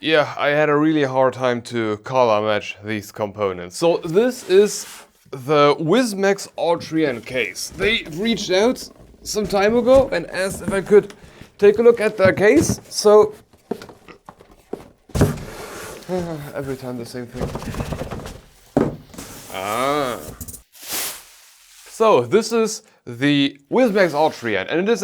yeah, I had a really hard time to color match these components. So this is the Wizmax Artrian case. They reached out some time ago and asked if I could take a look at their case. So every time the same thing. So this is the Wizmax Artrian, and it is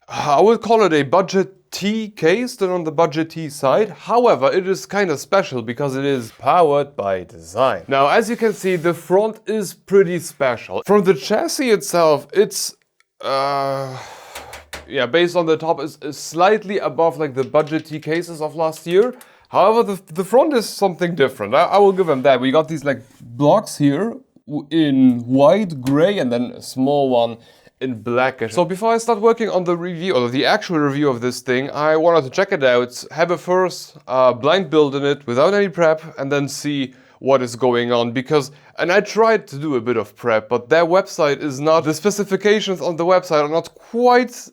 I would call it a budget T case, than on the budget T side. However, it is kind of special because it is powered by design. Now, as you can see, the front is pretty special. From the chassis itself, it's based on the top is slightly above like the budget T cases of last year. However, the front is something different. I will give them that. We got these like blocks here in white, gray, and then a small one in blackish. So before I start working on the review, or the actual review of this thing, I wanted to check it out, have a first blind build in it without any prep, and then see what is going on. And I tried to do a bit of prep, but their website is not, the specifications on the website are not quite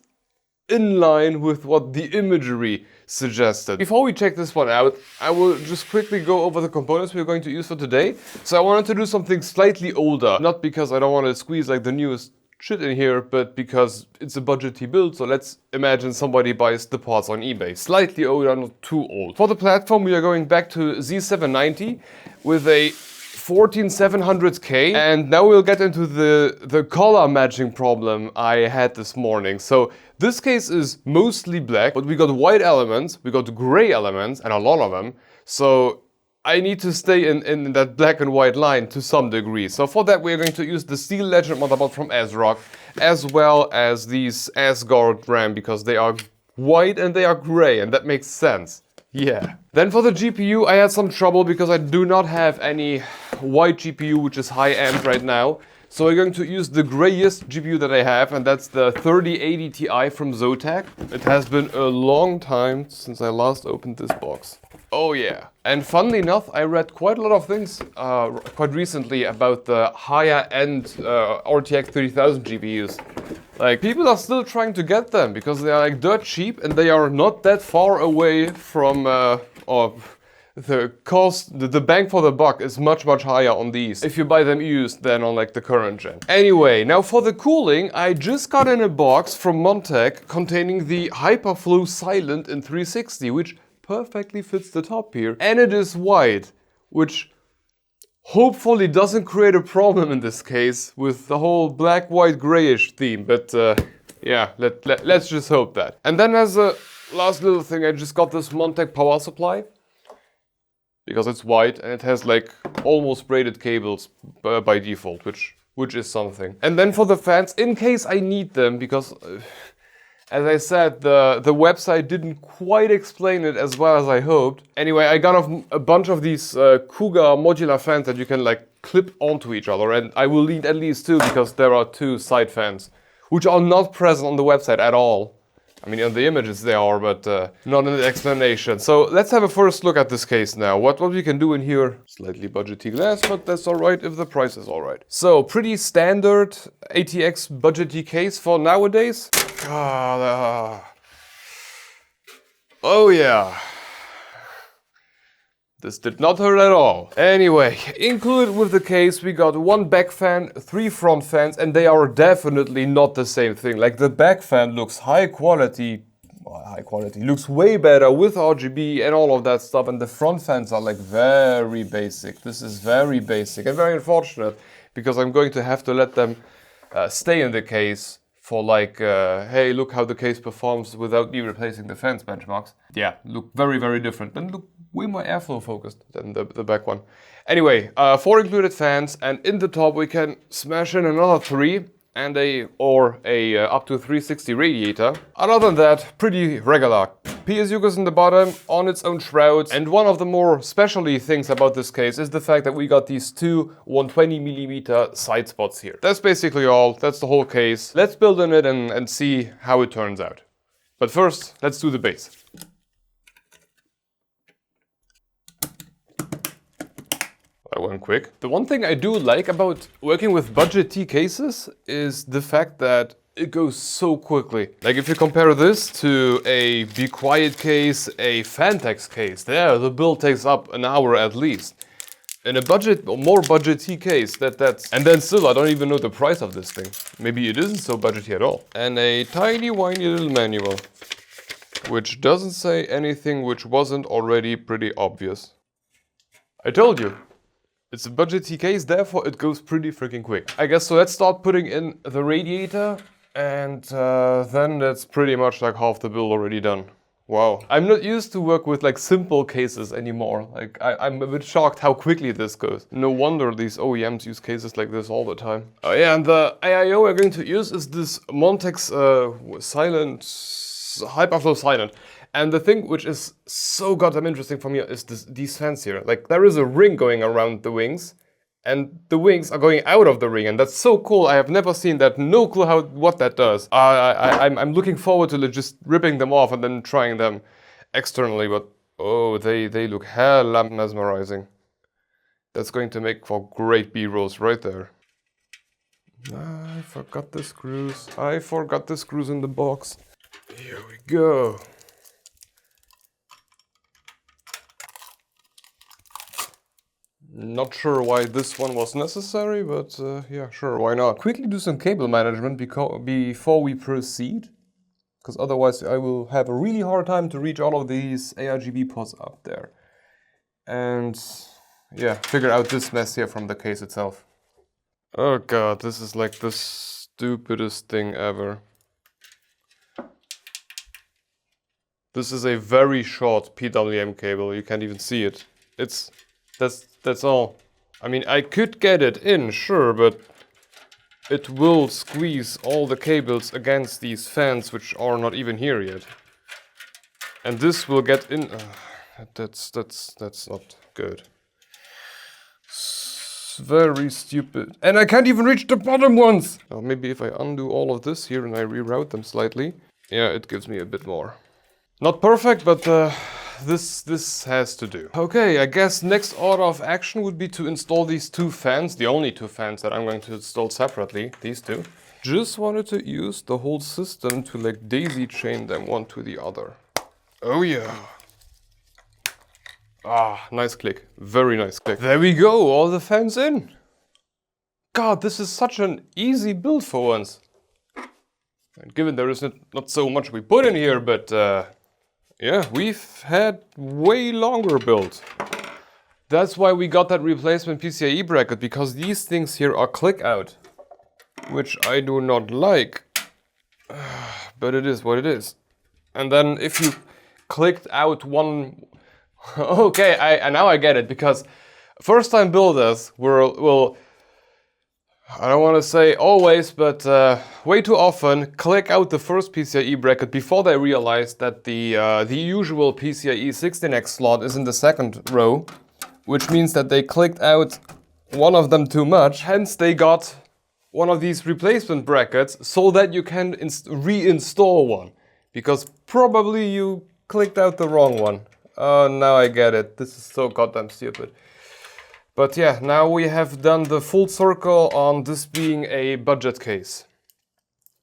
in line with what the imagery suggested. Before we check this one out, I will just quickly go over the components we're going to use for today. So I wanted to do something slightly older, not because I don't want to squeeze like the newest shit in here, but because it's a budget-y build, so let's imagine somebody buys the parts on eBay. Slightly older, not too old. For the platform, we are going back to Z790 with a 14700K, and now we'll get into the color matching problem I had this morning. So this case is mostly black, but we got white elements, we got gray elements, and a lot of them. So I need to stay in that black and white line to some degree. So for that, we're going to use the Steel Legend motherboard from ASRock, as well as these Asgard RAM, because they are white and they are gray, and that makes sense. Yeah. Then for the GPU, I had some trouble because I do not have any white GPU, which is high-end right now. So we're going to use the grayest GPU that I have, and that's the 3080 Ti from Zotac. It has been a long time since I last opened this box. Oh yeah. And funnily enough, I read quite a lot of things quite recently about the higher end RTX 3000 GPUs. Like, people are still trying to get them because they are like dirt cheap and they are not that far away from the cost, the bang for the buck is much higher on these if you buy them used than on like the current gen. Anyway, now for the cooling, I just got in a box from Montech containing the Hyperflow Silent in 360, which perfectly fits the top here, and it is white, which hopefully doesn't create a problem in this case with the whole black, white, grayish theme, but yeah, let's just hope that. And then as a last little thing, I just got this Montech power supply, because it's white and it has like almost braided cables by default, which is something. And then for the fans, in case I need them, because as I said, the website didn't quite explain it as well as I hoped. Anyway, I got a bunch of these Cougar modular fans that you can like clip onto each other, and I will need at least two because there are two side fans, which are not present on the website at all. I mean, on the images they are, but not in the explanation. So let's have a first look at this case now. What we can do in here, slightly budget-y glass, but that's all right if the price is all right. So pretty standard ATX budget-y case for nowadays. Oh yeah. This did not hurt at all. Anyway, included with the case we got one back fan, 3 front fans, and they are definitely not the same thing. Like, the back fan looks high quality, looks way better with RGB and all of that stuff, and the front fans are like very basic. This is very basic and very unfortunate because I'm going to have to let them stay in the case for like, hey, look how the case performs without me replacing the fans benchmarks. Yeah, look very different and look way more airflow focused than the back one. Anyway, 4 included fans, and in the top we can smash in another 3 and a up to 360 radiator. Other than that, pretty regular. PSU goes in the bottom on its own shrouds, and one of the more specialty things about this case is the fact that we got these 2 120mm side spots here. That's basically all. That's the whole case. Let's build on it and see how it turns out. But first, let's do the base. I went quick. The one thing I do like about working with budget T cases is the fact that it goes so quickly. Like if you compare this to a Be Quiet case, a Fantex case, there the build takes up an hour at least. In a budget, or more budgety case, and then still I don't even know the price of this thing. Maybe it isn't so budgety at all. And a tiny whiny little manual, which doesn't say anything which wasn't already pretty obvious. I told you, it's a budgety case, therefore it goes pretty freaking quick. I guess so. Let's start putting in the radiator, and then that's pretty much like half the build already done. Wow. I'm not used to work with like simple cases anymore. Like I'm a bit shocked how quickly this goes. No wonder these OEMs use cases like this all the time. Oh yeah, and the AIO we're going to use is this Montex Hyperflow Silent. And the thing which is so goddamn interesting for me is these fans here. Like there is a ring going around the wings, and the wings are going out of the ring, and that's so cool. I have never seen that. No clue what that does. I'm looking forward to just ripping them off and then trying them externally. But oh, they look hella mesmerizing. That's going to make for great B-rolls right there. I forgot the screws. I forgot the screws in the box. Here we go. Not sure why this one was necessary, but yeah, sure, why not? Quickly do some cable management before we proceed, because otherwise I will have a really hard time to reach all of these ARGB ports up there. And yeah, figure out this mess here from the case itself. Oh god, this is like the stupidest thing ever. This is a very short PWM cable, you can't even see it. That's all. I mean, I could get it in, sure, but it will squeeze all the cables against these fans, which are not even here yet. And this will get in. That's not good. Very stupid. And I can't even reach the bottom ones! Oh, maybe if I undo all of this here and I reroute them slightly, yeah, it gives me a bit more. Not perfect, but this has to do. Okay, I guess next order of action would be to install these two fans, the only two fans that I'm going to install separately, these two. Just wanted to use the whole system to like daisy chain them one to the other. Oh yeah. Ah, nice click. Very nice click. There we go, all the fans in. God, this is such an easy build for once. And given there is not so much we put in here, but yeah, we've had way longer build. That's why we got that replacement PCIe bracket, because these things here are click out, which I do not like. But it is what it is. And then if you clicked out one... Okay, now I get it, because first time builders will I don't want to say always, but way too often click out the first PCIe bracket before they realize that the usual PCIe 16X slot is in the second row, which means that they clicked out one of them too much. Hence they got one of these replacement brackets so that you can reinstall one, because probably you clicked out the wrong one. Oh, now I get it. This is so goddamn stupid. But yeah, now we have done the full circle on this being a budget case.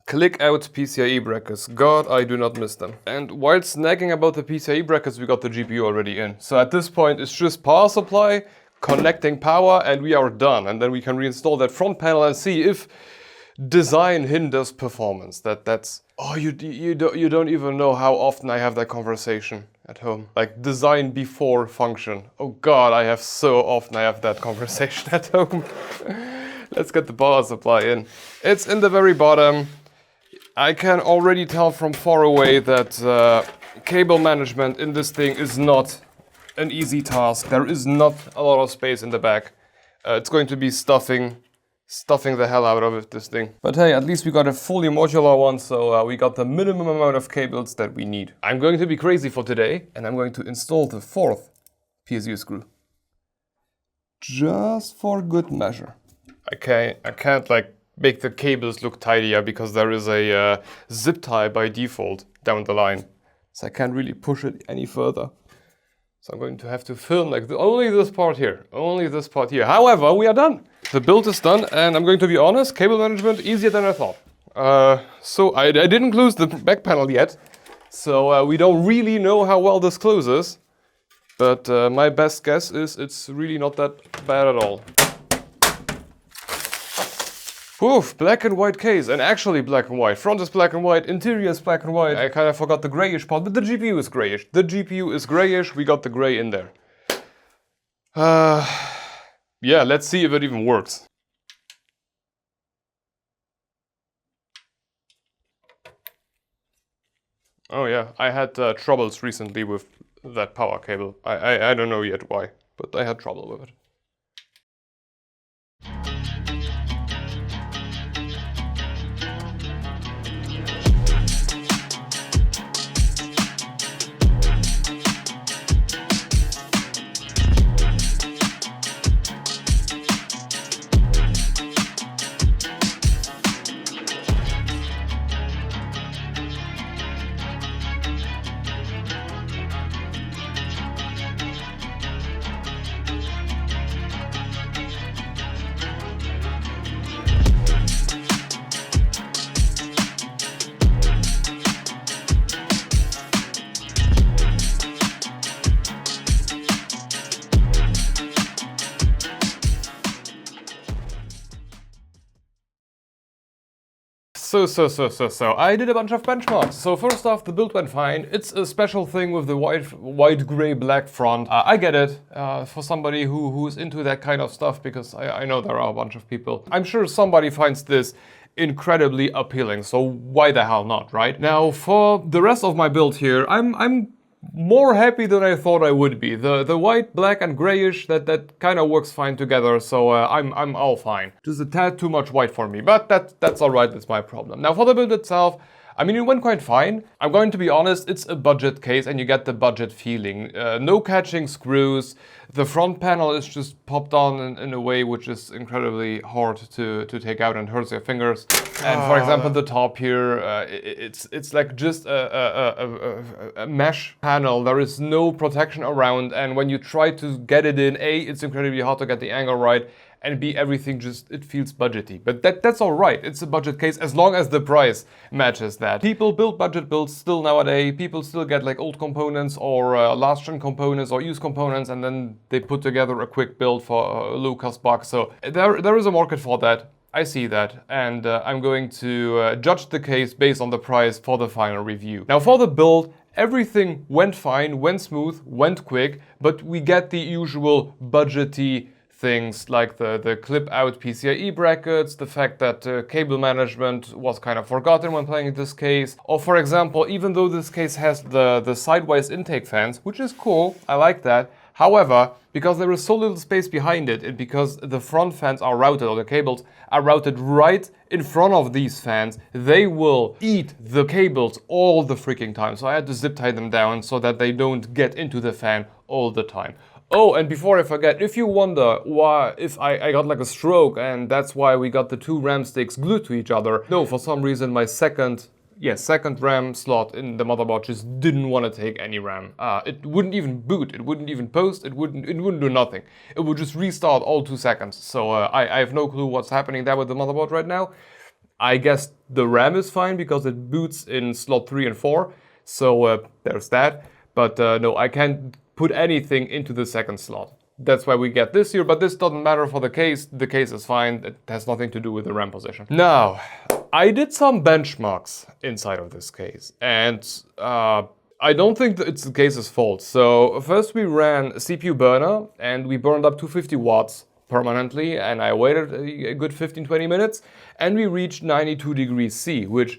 Click out PCIe brackets. God, I do not miss them. And whilst nagging about the PCIe brackets, we got the GPU already in. So at this point, it's just power supply, connecting power, and we are done. And then we can reinstall that front panel and see if design hinders performance. That's... Oh, you don't even know how often I have that conversation at home. Like design before function. Oh god, I have that conversation at home. Let's get the power supply in. It's in the very bottom. I can already tell from far away that cable management in this thing is not an easy task. There is not a lot of space in the back. It's going to be stuffing the hell out of it, this thing. But hey, at least we got a fully modular one, so we got the minimum amount of cables that we need. I'm going to be crazy for today, and I'm going to install the fourth PSU screw. Just for good measure. I can't like make the cables look tidier because there is a zip tie by default down the line. So I can't really push it any further. So I'm going to have to film like only this part here. However, we are done. The build is done, and I'm going to be honest, cable management easier than I thought. So I didn't close the back panel yet, so we don't really know how well this closes. But my best guess is it's really not that bad at all. Oof, black and white case, and actually black and white. Front is black and white, interior is black and white. I kind of forgot the grayish part, but the GPU is grayish. The GPU is grayish, we got the gray in there. Yeah, let's see if it even works. Oh yeah, I had troubles recently with that power cable. I don't know yet why, but I had trouble with it. So, I did a bunch of benchmarks. So first off, the build went fine. It's a special thing with the white, gray, black front. I get it for somebody who's into that kind of stuff, because I know there are a bunch of people. I'm sure somebody finds this incredibly appealing, so why the hell not, right? Now, for the rest of my build here, I'm more happy than I thought I would be. The white, black, and grayish, that kind of works fine together, so I'm all fine. Just a tad too much white for me, but that's alright, that's my problem. Now for the build itself, I mean, it went quite fine. I'm going to be honest, it's a budget case and you get the budget feeling. No catching screws. The front panel is just popped on in a way which is incredibly hard to take out and hurts your fingers. And for example, the top here, it's like just a mesh panel. There is no protection around, and when you try to get it in, A, it's incredibly hard to get the angle right, and B, everything just, it feels budgety. But that's alright, it's a budget case as long as the price matches that. People build budget builds still nowadays. People still get like old components or last gen components or used components, and then they put together a quick build for a low cost buck. So there is a market for that. I see that, and I'm going to judge the case based on the price for the final review. Now for the build, everything went fine, went smooth, went quick, but we get the usual budgety things like the clip-out PCIe brackets, the fact that cable management was kind of forgotten when playing this case, or for example, even though this case has the sideways intake fans, which is cool, I like that. However, because there is so little space behind it, and because the front fans are routed, or the cables are routed right in front of these fans, they will eat the cables all the freaking time. So I had to zip tie them down so that they don't get into the fan all the time. Oh, and before I forget, if you wonder why, if I got like a stroke and that's why we got the two RAM sticks glued to each other, no, for some reason my second RAM slot in the motherboard just didn't want to take any RAM. It wouldn't even boot, it wouldn't even post, it wouldn't do nothing. It would just restart all 2 seconds. So I have no clue what's happening there with the motherboard right now. I guess the RAM is fine because it boots in slot 3 and 4. So there's that. But no, I can't put anything into the second slot. That's why we get this here, but this doesn't matter for the case. The case is fine. It has nothing to do with the RAM position. Now, I did some benchmarks inside of this case, and I don't think that it's the case's fault. So first we ran CPU burner, and we burned up 250 watts permanently, and I waited a good 15-20 minutes, and we reached 92 degrees C, which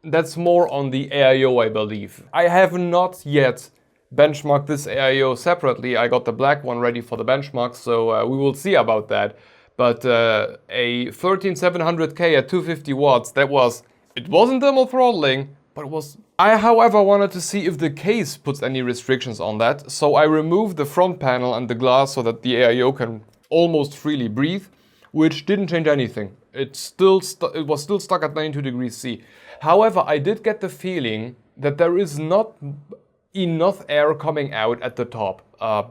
that's more on the AIO, I believe. I have not yet benchmarked this AIO separately. I got the black one ready for the benchmark, so we will see about that. But a 13700K at 250 watts, it wasn't thermal throttling, but it was... I, however, wanted to see if the case puts any restrictions on that, so I removed the front panel and the glass so that the AIO can almost freely breathe, which didn't change anything. It was still stuck at 92 degrees C. However, I did get the feeling that there is not enough air coming out at the top.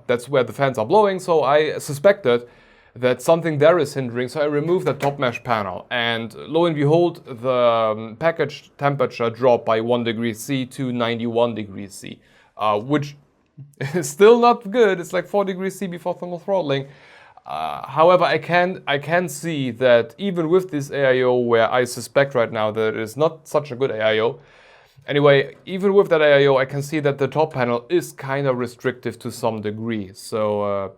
That's where the fans are blowing, so I suspected that something there is hindering, so I removed the top mesh panel, and lo and behold, the package temperature dropped by 1 degree C to 91 degrees C, which is still not good. It's like 4 degrees C before thermal throttling. However, I can see that even with this AIO, where I suspect right now that it is not such a good AIO, anyway, even with that AIO, I can see that the top panel is kind of restrictive to some degree. So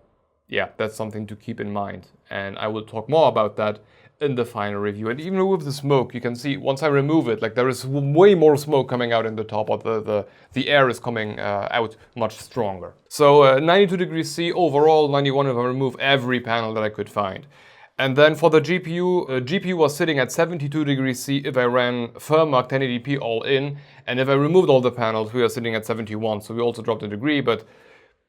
yeah, that's something to keep in mind. And I will talk more about that in the final review. And even with the smoke, you can see once I remove it, like there is way more smoke coming out in the top, or the air is coming out much stronger. So 92 degrees C overall, 91 if I remove every panel that I could find. And then for the GPU, GPU was sitting at 72 degrees C if I ran Firmware 1080p all in, and if I removed all the panels, we are sitting at 71. So we also dropped a degree, but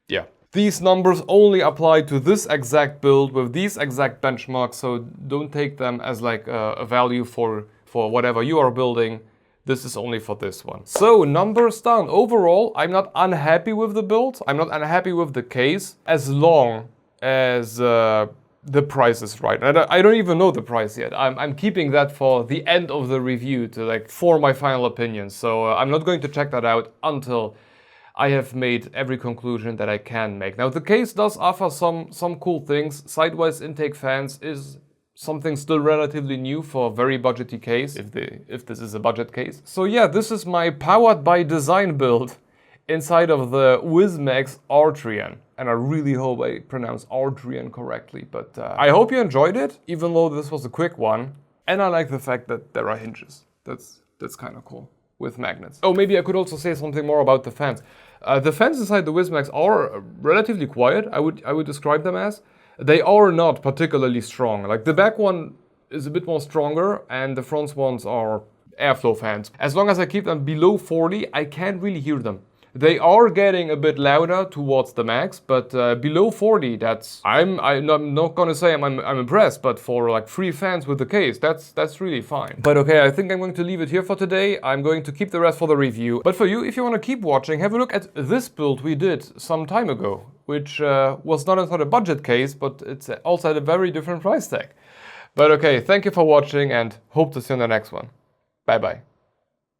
yeah. These numbers only apply to this exact build with these exact benchmarks, so don't take them as like a value for whatever you are building. This is only for this one. So numbers down. Overall, I'm not unhappy with the build. I'm not unhappy with the case as long as the price is right. And I don't even know the price yet. I'm keeping that for the end of the review to like form my final opinion. So I'm not going to check that out until I have made every conclusion that I can make. Now the case does offer some cool things. Sidewise intake fans is something still relatively new for a very budgety case, if this is a budget case. So yeah, this is my powered by design build inside of the Wizmax Artrian. And I really hope I pronounced Artrian correctly, but I hope you enjoyed it, even though this was a quick one. And I like the fact that there are hinges. That's kind of cool. With magnets. Oh, maybe I could also say something more about the fans. The fans inside the Wizmax are relatively quiet, I would describe them as. They are not particularly strong. Like the back one is a bit more stronger and the front ones are airflow fans. As long as I keep them below 40, I can't really hear them. They are getting a bit louder towards the max, but below 40, that's... I'm not gonna say I'm impressed, but for like 3 fans with the case, that's really fine. But okay, I think I'm going to leave it here for today. I'm going to keep the rest for the review. But for you, if you want to keep watching, have a look at this build we did some time ago, which was not a budget case, but it's also at a very different price tag. But okay, thank you for watching and hope to see you in the next one. Bye bye.